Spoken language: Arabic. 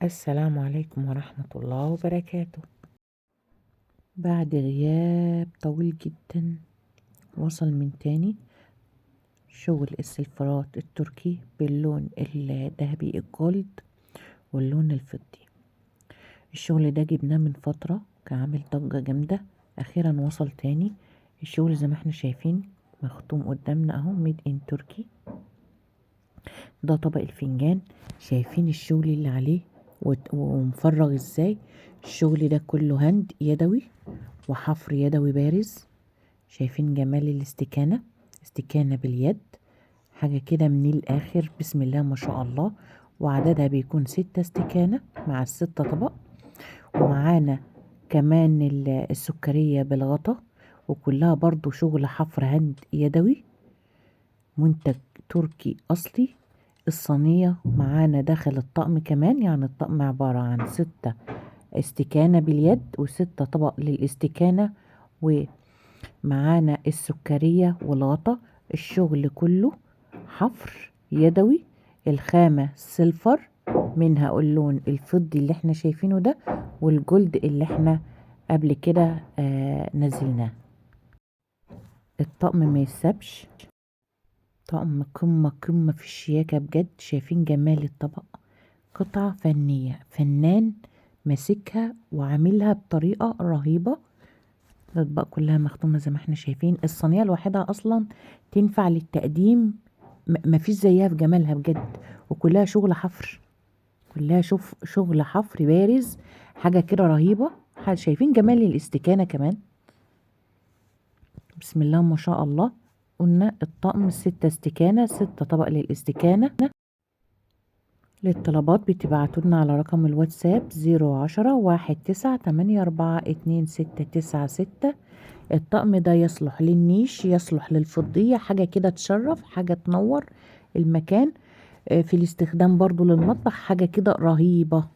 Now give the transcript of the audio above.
السلام عليكم ورحمة الله وبركاته. بعد غياب طويل جدا وصل من تاني شغل السلفرات التركي باللون الذهبي الجولد واللون الفضي. الشغل ده جبناه من فترة، كان عامل ضجة جامدة. أخيرا وصل تاني. الشغل زي ما احنا شايفين مختوم قدامنا اهو، ميد ان تركي. ده طبق الفنجان، شايفين الشغل اللي عليه ومفرغ ازاي. الشغل ده كله هند يدوي وحفر يدوي بارز. شايفين جمال الاستكانة، استكانة باليد، حاجة كده من الآخر، بسم الله ما شاء الله. وعددها بيكون 6 استكانة مع ال6 طبق. ومعانا كمان السكرية بالغطا، وكلها برضو شغل حفر هند يدوي، منتج تركي أصلي. الصينية معانا داخل الطقم كمان، يعني الطقم عبارة عن 6 استكانة باليد و6 طبق للاستكانة، ومعانا السكرية والغطا. الشغل كله حفر يدوي، الخامة سيلفر، منها اللون الفضي اللي احنا شايفينه ده، والجلد اللي احنا قبل كده نزلناه. الطقم ما يسابش، طقم قمة قمة في الشياكة بجد. شايفين جمال الطبق، قطعة فنية، فنان ماسكها وعاملها بطريقة رهيبة. الأطباق كلها مختومة زي ما احنا شايفين. الصينية الواحدة أصلا تنفع للتقديم، مفيش زيها في جمالها بجد. وكلها شغل حفر، كلها شغل حفر بارز، حاجة كده رهيبة. شايفين جمال الاستكانة كمان، بسم الله ما شاء الله. قلنا الطقم 6 استكانة، 6 طبق للاستكانة. للطلبات بتبعتولنا على رقم الواتساب 01019842696. الطقم ده يصلح للنيش، يصلح للفضية، حاجة كده تشرف، حاجة تنور المكان. في الاستخدام برضو للمطبخ، حاجة كده رهيبة.